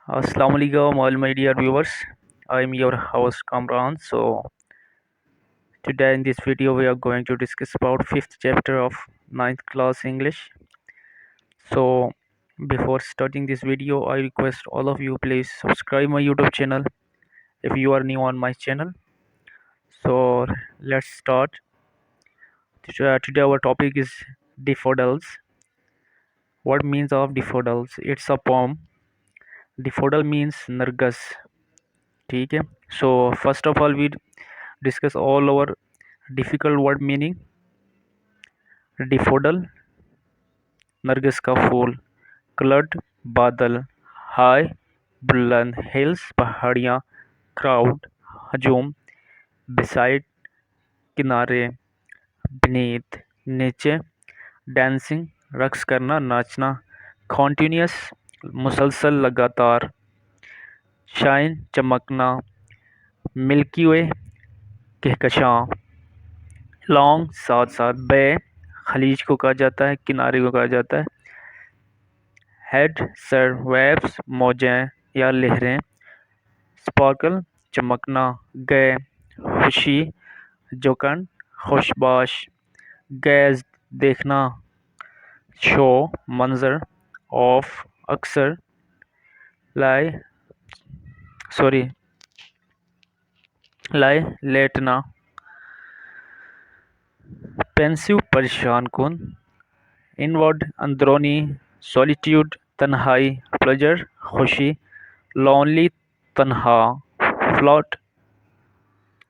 Assalamu alaikum, all my dear viewers. I'm your host Kamran. So today in this video we are going to discuss about fifth chapter of ninth class English. So before starting this video, I request all of you please subscribe my YouTube channel if you are new on my channel. So let's start. Today our topic is daffodils. What means of daffodils? It's a poem. Daffodil means nargas. ठीक है. So first of all we discuss all our difficult word meaning. डिफोडल Nargis का फूल, क्लड बादल, high बुलंद hills पहाड़ियाँ, crowd हजूम, beside किनारे, beneath नीचे, dancing रक्स करना नाचना, कॉन्टिन्यूस मुसलसल लगातार, शाइन चमकना, मिल्की वे कहकशां, लॉन्ग साथ साथ, बे खलीज को कहा जाता है, किनारे को कहा जाता है, हेड सर, वेव्स मौजें या लहरें, स्पार्कल चमकना, गए खुशी जोकन खुशबाश, गैज देखना, शो मंजर, ऑफ अक्सर, लाई सॉरी लाई लेटना, पेंसिव परेशान कुन, इनवर्ड अंदरूनी, सॉलिट्यूड तन्हाई, प्लेजर खुशी, लोनली तन्हा, फ्लॉट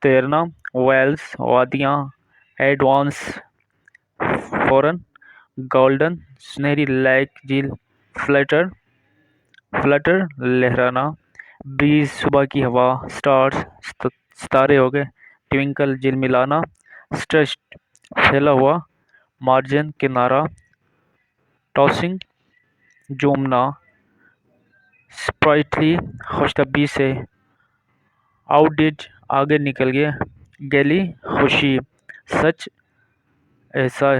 तैरना, वेल्स वादियाँ, एडवांस फौरन, गोल्डन सुनहरी लाइक झील, फ्लटर फ्लटर लहराना, ब्रीज सुबह की हवा, स्टार्स सितारे हो गए, ट्विंकल झिलमिलाना, स्ट्रेस्ड फैला हुआ, मार्जिन किनारा, टॉसिंग झूमना, स्प्राइटली खुशतबी से, आउटडिड आगे निकल गया, गैली खुशी, सच ऐसा,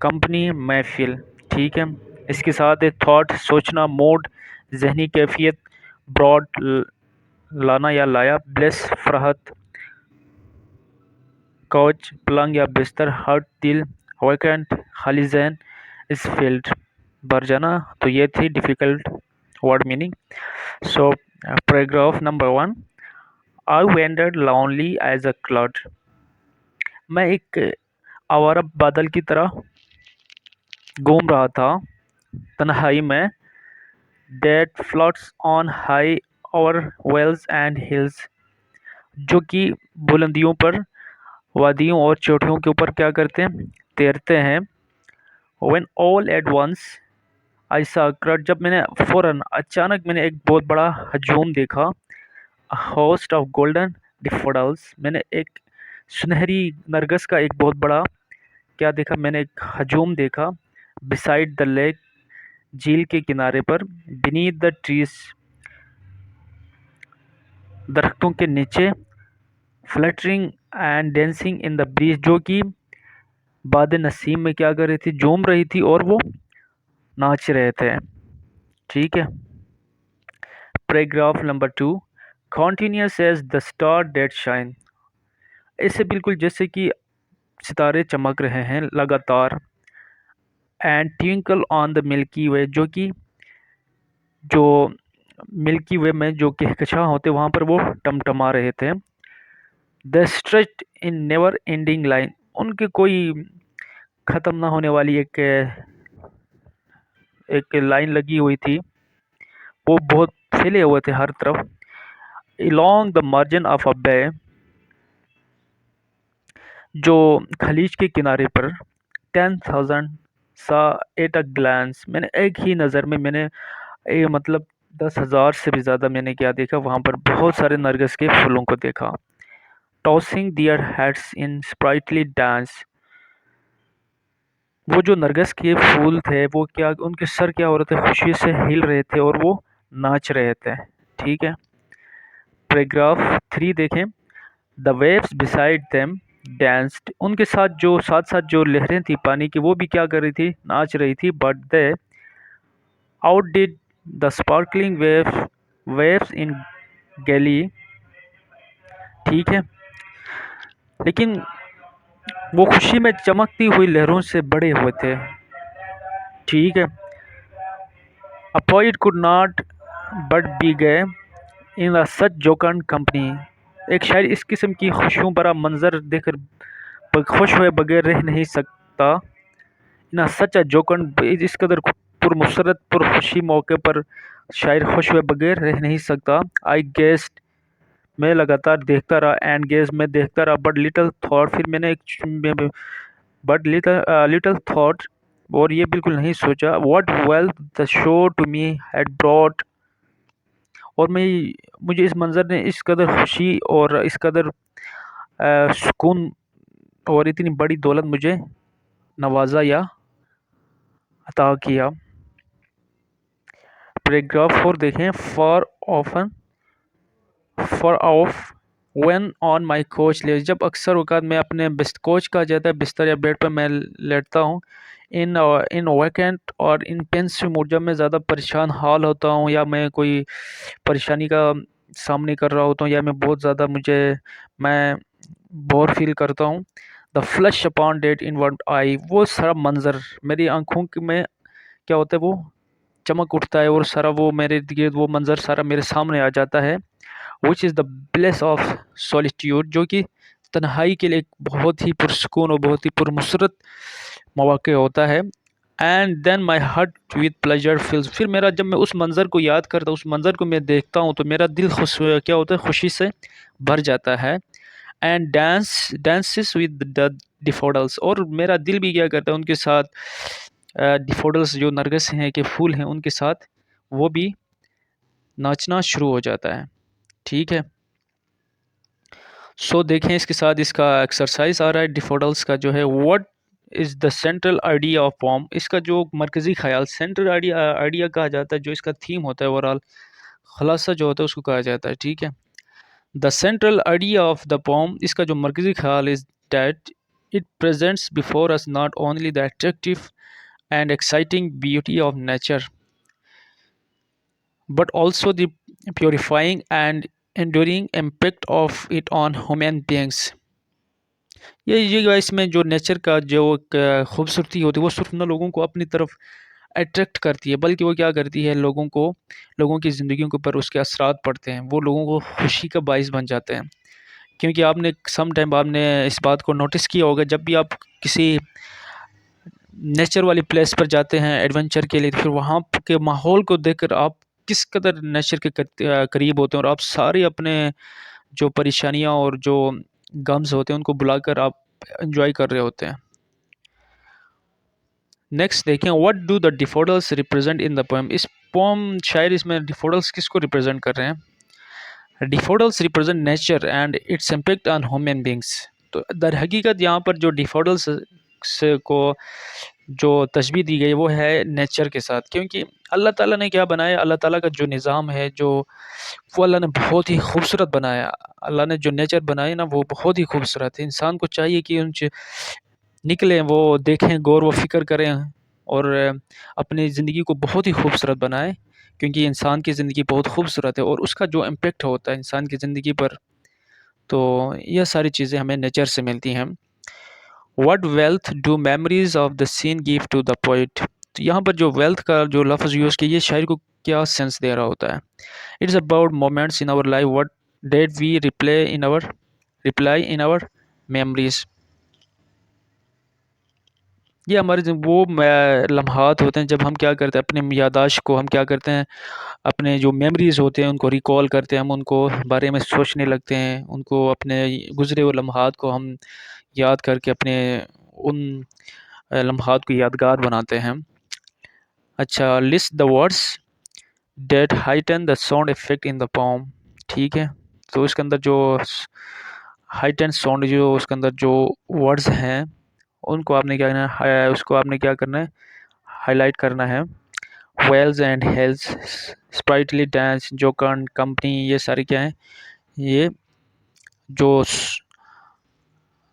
कंपनी महफिल। ठीक है, इसके साथ एक थॉट सोचना, मूड जहनी कैफियत, ब्रॉड लाना या लाया, ब्लेस फराहत, काउच पलंग या बिस्तर, हर्ट दिल, वैकेंट खाली जहन, इस फील्ड भर जाना। तो ये थी difficult word meaning. So paragraph number 1. I wandered lonely as a cloud. मैं एक आवारा बादल की तरह घूम रहा था तन्हाई में. That floats on high over vales and hills. जो कि बुलंदियों पर, वादियों और चोटियों के ऊपर क्या करते हैं, तैरते हैं. When all at once I saw crowd. जब मैंने फौरन अचानक मैंने एक बहुत बड़ा हजूम देखा. Host of golden daffodils. मैंने एक सुनहरी नरगस का एक बहुत बड़ा क्या देखा, मैंने एक हजूम देखा. Beside the lake. झील के किनारे पर. Beneath the trees. दरख्तों के नीचे. Fluttering and dancing in the breeze. जो कि बाद नसीम में क्या कर रही थी, झूम रही थी और वो नाच रहे थे. ठीक है. Paragraph number 2. Continuous as the star that shine. ऐसे बिल्कुल जैसे कि सितारे चमक रहे हैं लगातार. And twinkle on the Milky Way. जो मिल्की वे में जो कहकशां होते वहाँ पर वो टमटमा रहे थे. The stretched in never ending line. उनके कोई ख़त्म ना होने वाली एक एक लाइन लगी हुई थी. वो बहुत फैले हुए थे हर तरफ. along the margin of a bay. जो खलीज के किनारे पर. 10,000 सा एट अ ग्लांस. मैंने एक ही नज़र में मैंने मतलब 10,000 से भी ज़्यादा मैंने क्या देखा, वहाँ पर बहुत सारे नरगिस के फूलों को देखा. Tossing their heads in sprightly dance. वो जो नरगिस के फूल थे वो क्या, उनके सर क्या हो रहे थे, खुशी से हिल रहे थे और वो नाच रहे थे. ठीक है. पैराग्राफ 3 देखें. The waves beside them danced. उनके साथ साथ जो लहरें थी पानी की वो भी क्या कर रही थी, नाच रही थी. But they outdid the sparkling waves in glee, ठीक है, लेकिन वो खुशी में चमकती हुई लहरों से बड़े हुए थे, ठीक है। A poet could not but be gay in a such जोकन company. एक शायर इस किस्म की खुशियों भरा मंजर देखकर खुश हुए बगैर रह नहीं सकता। इन अ सच अ जोकन, इस कदर पुरमसरत पुरखुशी मौके पर शायर खुश हुए बगैर रह नहीं सकता। आई गेस्ड, मैं लगातार देखता रहा, एंड गेज मैं देखता रहा, बट लिटिल थॉट, फिर मैंने एक बट लिटिल थॉट, और ये बिल्कुल नहीं सोचा, what wealth the show to me had brought, और मैं मुझे इस मंज़र ने इस कदर खुशी और इस कदर सुकून और इतनी बड़ी दौलत मुझे नवाजा या अता किया। पैराग्राफ 4 देखें। For of when on my coach ले, जब अक्सर औकात मैं अपने कोच का जाता है बिस्तर या बेड पर मैं लेटता हूँ। इन इन वैकेंट और इन पेंसिव मूड, जब मैं ज़्यादा परेशान हाल होता हूँ या मैं कोई परेशानी का सामने कर रहा होता हूँ या मैं बहुत ज़्यादा मैं बोर फील करता हूँ। द फ्लश अपॉन डेट इन वन आई, वो सारा मंज़र मेरी आंखों में क्या होता है, वो चमक उठता है और सारा वो मेरे वो मंज़र सारा मेरे सामने आ जाता है। Which is the bless of solitude, जो कि तन्हाई के लिए एक बहुत ही पुरस्कून और बहुत ही पुरमसरत मौक़ा होता है। And then my heart with pleasure fills, फिर मेरा जब मैं उस मंज़र को याद करता हूँ, उस मंज़र को मैं देखता हूँ, तो मेरा दिल खुश क्या होता है, खुशी से भर जाता है। एंड डांसेस विद द डिफोडल्स, और मेरा दिल भी क्या करता है उनके साथ, डिफोडल्स जो नरगिस हैं के फूल हैं उनके साथ वो भी नाचना शुरू हो जाता है, ठीक है। सो देखें इसके साथ इसका एक्सरसाइज आ रहा है डिफोडल्स का जो है। What is the central idea of poem, इसका जो मरकज़ी ख्याल सेंट्रल आइडिया आइडिया कहा जाता है, जो इसका थीम होता है ओवरऑल खुलासा जो होता है उसको कहा जाता है, ठीक है। The central idea of the pome, इसका जो मरकज़ी ख्याल is that it presents before us not only the attractive and exciting beauty of nature, but also the purifying and enduring impact of it on human beings। ये इसमें जो nature का जो एक खूबसूरती होती है वो सिर्फ ना लोगों को अपनी तरफ अट्रैक्ट करती है, बल्कि वो क्या करती है, लोगों की ज़िंदगियों के ऊपर उसके असरात पड़ते हैं, वो लोगों को खुशी का बाइस बन जाते हैं। क्योंकि आपने सम टाइम आपने इस बात को नोटिस किया होगा, जब भी आप किसी नेचर वाली प्लेस पर जाते हैं एडवेंचर के लिए, तो फिर वहाँ के माहौल को देखकर आप किस कदर नेचर के करीब होते हैं, और आप सारी अपने जो परेशानियाँ और जो गम्स होते हैं उनको बुलाकर आप एंजॉय कर रहे होते हैं। नेक्स्ट देखें, what do the daffodils represent in the poem, इस पोएम शायर इसमें डिफोडल्स किसको रिप्रेजेंट कर रहे हैं। Daffodils represent nature and its impact on human beings. तो दर हकीकत यहाँ पर जो डिफोडल्स से को जो तशबीह दी गई वो है नेचर के साथ, क्योंकि अल्लाह ताला ने क्या बनाया, अल्लाह ताला का जो निज़ाम है जो वो अल्लाह ने बहुत ही खूबसूरत बनाया। अल्लाह ने जो नेचर बनाया ना वो बहुत ही खूबसूरत है। इंसान को चाहिए कि उन निकलें, वो देखें, गौर व फ़िक्र करें और अपनी ज़िंदगी को बहुत ही खूबसूरत बनाएँ, क्योंकि इंसान की ज़िंदगी बहुत खूबसूरत है और उसका जो इम्पैक्ट होता है इंसान की ज़िंदगी पर, तो यह सारी चीज़ें हमें नेचर से मिलती हैं। What wealth do memories of the scene give to the poet, तो यहाँ पर जो वेल्थ का जो लफ्ज़ यूज़ किया ये शायर को क्या सेंस दे रहा होता है। It's about moments in our life what that we reply in our memories, ये हमारे वो लम्हात होते हैं जब हम क्या करते हैं, अपने यादाश्त को हम क्या करते हैं, अपने जो मेमोरीज़ होते हैं उनको रिकॉल करते हैं, हम उनको बारे में सोचने लगते हैं, उनको अपने गुज़रे हुए लम्हात को हम याद करके अपने उन लम्हात को यादगार बनाते हैं। अच्छा, list the words that heighten the sound effect in the poem, ठीक है। तो इसके अंदर जो हाइटन साउंड जो उसके अंदर जो वर्ड्स हैं उनको आपने क्या करना है, उसको आपने क्या करना है, हाईलाइट करना है। Vales and hills, sprightly dance, jocund company, ये सारी क्या हैं, ये जो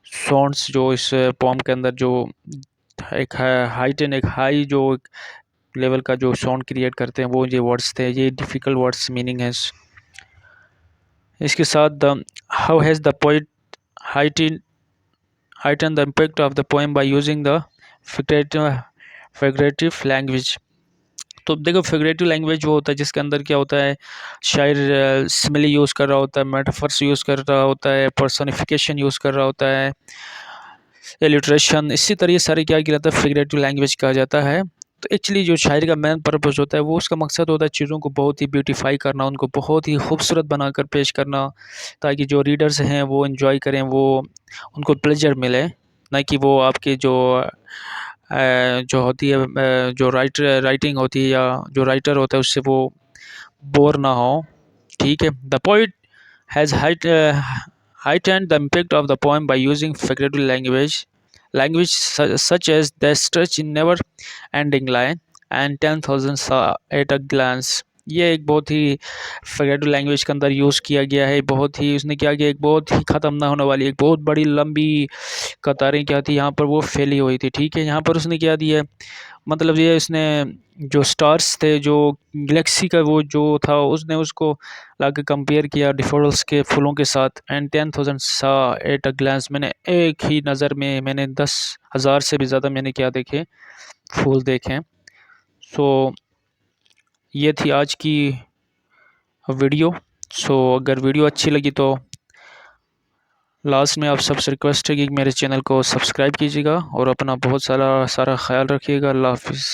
साउंड्स जो इस पोम के अंदर जो एक हाइटन एक हाई जो लेवल का जो साउंड क्रिएट करते हैं वो ये वर्ड्स थे, ये डिफ़िकल्ट वर्ड्स मीनिंग है। इसके साथ how has the poet heighten the impact of the poem by using the figurative language. तो देखो फिगरेटिव लैंग्वेज वो होता है जिसके अंदर क्या होता है, शायर सिमिली यूज़ कर रहा होता है, मेटाफर्स यूज़ कर रहा होता है, पर्सोनिफिकेशन यूज़ कर रहा होता है, इलिट्रेशन, इसी तरह ये सारे क्या किया जाता है, फिगरेटिव लैंग्वेज कहा जाता है। तो एक्चुअली जो शायरी का मेन पर्पस होता है वो उसका मकसद होता है चीज़ों को बहुत ही ब्यूटीफाई करना, उनको बहुत ही खूबसूरत बनाकर पेश करना, ताकि जो रीडर्स हैं वो इन्जॉय करें, वो उनको प्लेजर मिले, ना कि वो आपके जो होती है जो राइटिंग होती है या जो राइटर होता है उससे वो बोर ना हो। ठीक है। The poet has heightened the impact of the poem by using figurative language such as the stretch in never ending line and 10,000 saw at a glance। ये एक बहुत ही फिगरेटिव लैंग्वेज के अंदर यूज़ किया गया है। बहुत ही उसने क्या किया, एक बहुत ही ख़त्म ना होने वाली एक बहुत बड़ी लंबी कतारें क्या थी यहाँ पर वो फैली हुई थी। ठीक है। यहाँ पर उसने क्या दिया, मतलब ये इसने जो स्टार्स थे, जो गैलेक्सी का वो जो था, उसने उसको लाके कंपेयर किया डिफोल्स के फूलों के साथ। एंड 10,000 सा एट अ ग्लांस, मैंने एक ही नज़र में मैंने 10,000 से भी ज़्यादा मैंने क्या देखे, फूल देखे। सो ये थी आज की वीडियो। सो अगर वीडियो अच्छी लगी तो लास्ट में आप सबसे रिक्वेस्ट है कि मेरे चैनल को सब्सक्राइब कीजिएगा और अपना बहुत सारा ख्याल रखिएगा। अल्लाह हाफिज़।